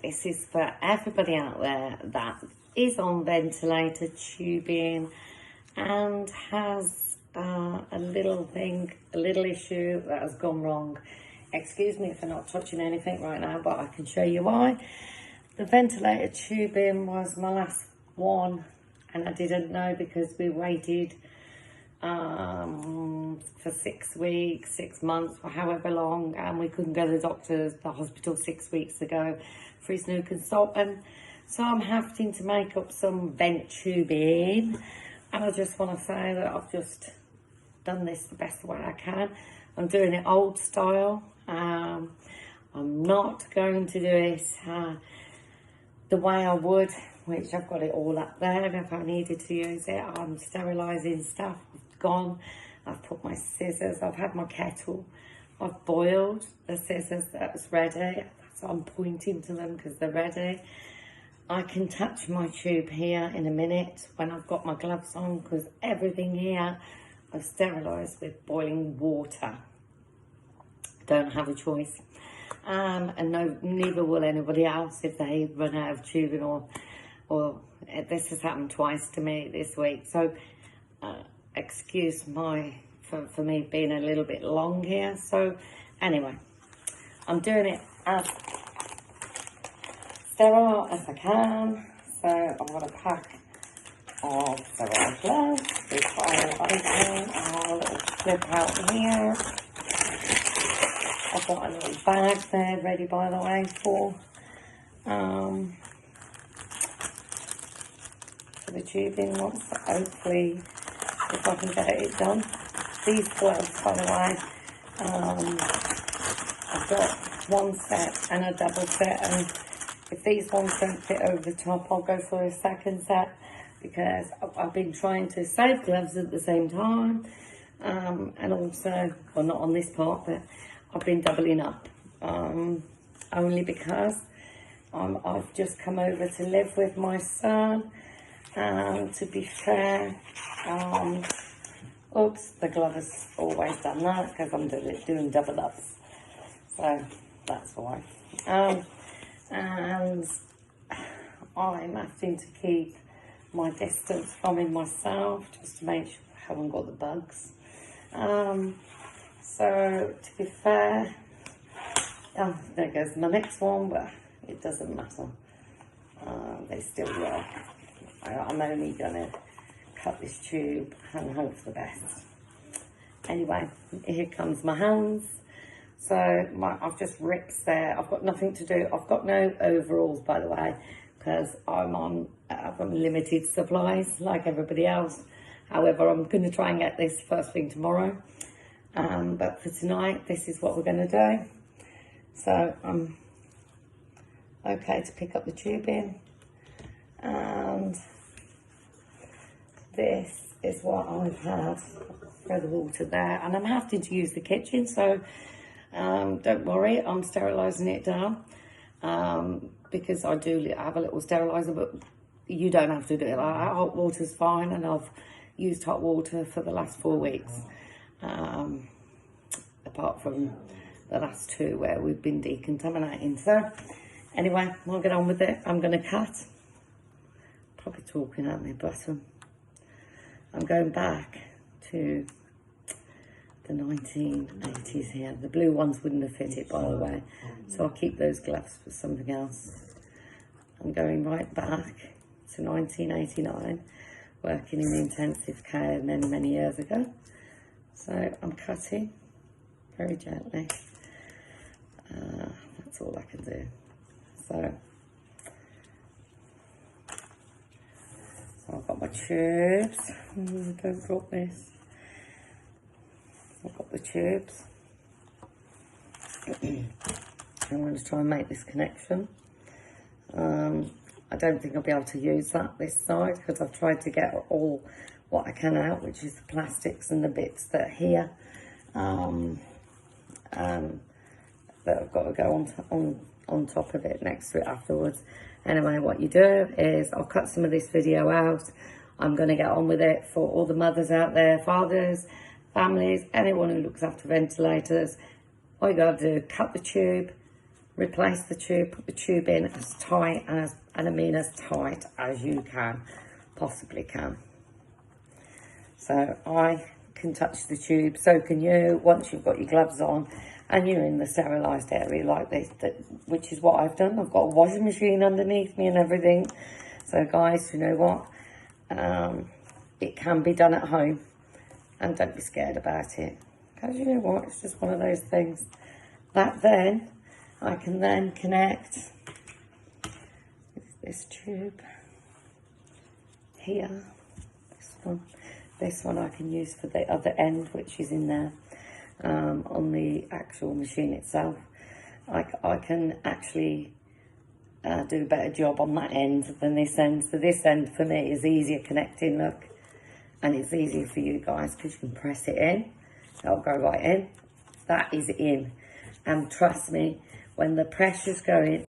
this is for everybody out there that is on ventilator tubing and has a little issue that has gone wrong. Excuse me if I'm not touching anything right now, but I can show you why. The ventilator tubing was my last one, and I didn't know because we waited for 6 weeks, 6 months, or however long, and we couldn't go to the hospital 6 weeks ago for his new consultant. So I'm having to make up some vent tubing, and I just want to say that I've just done this the best way I can. I'm doing it old style. I'm not going to do it the way I would, which I've got it all up there, and if I needed to use it, I'm sterilising stuff. It's gone. I've put my scissors, I've had my kettle, I've boiled the scissors that's ready. So I'm pointing to them because they're ready. I can touch my tube here in a minute when I've got my gloves on, because everything here I've sterilised with boiling water. Don't have a choice. And no, neither will anybody else if they run out of tubing, or this has happened twice to me this week. So excuse for me being a little bit long here. So anyway, I'm doing it as sterile as I can. So I'm going to pack of sterile gloves. This I'll flip out here. I've got a little bag there ready, by the way, for the tubing once, hopefully, if I can get it done. These gloves, by the way, I've got one set and a double set, and if these ones don't fit over the top, I'll go for a second set, because I've been trying to save gloves at the same time, and also, well, not on this part, but I've been doubling up, only because I've just come over to live with my son, and to be fair, oops, the glove has always done that because I'm doing double ups, so that's why. And I'm having to keep my distance from him myself, just to make sure I haven't got the bugs. So to be fair, there goes my next one, but it doesn't matter. They still work. I'm only gonna cut this tube and hope for the best. Anyway, here comes my hands. So I've just ripped there. I've got nothing to do. I've got no overalls, by the way, because I've on limited supplies like everybody else. However, I'm going to try and get this first thing tomorrow. But for tonight, this is what we're going to do. So I'm okay to pick up the tubing, and this is what I've had. Throw the water there, and I'm having to use the kitchen, so don't worry, I'm sterilising it down, because I do have a little steriliser, but you don't have to do it like that. Hot water's fine, and I've used hot water for the last 4 weeks, apart from the last 2 where we've been decontaminating. So anyway, we'll get on with it. I'm going to cut. Probably talking at me, but I'm going back to the 1980s here. The blue ones wouldn't have fitted, by the way, so I'll keep those gloves for something else. I'm going right back to 1989, working in intensive care many years ago. So I'm cutting very gently. That's all I can do. So I've got my tubes. Don't drop this. I've got the tubes. I'm going to try and make this connection. I don't think I'll be able to use that this side, because I've tried to get all what I can out, which is the plastics and the bits that are here, that I've got to go on top of it, next to it afterwards. Anyway, what you do is I'll cut some of this video out. I'm going to get on with it for all the mothers out there, fathers, families, anyone who looks after ventilators. All you got to do, cut the tube, replace the tube, put the tube in as tight and I mean as tight as you possibly can. So I can touch the tube, so can you, once you've got your gloves on and you're in the sterilised area like this, which is what I've done. I've got a washing machine underneath me and everything. So guys, you know what? It can be done at home, and don't be scared about it. Because you know what? It's just one of those things that then I can then connect this tube here. This one I can use for the other end, which is in there on the actual machine itself. I can actually do a better job on that end than this end. So this end for me is easier connecting, look. And it's easier for you guys because you can press it in. It'll go right in. That is in. And trust me, when the pressure's going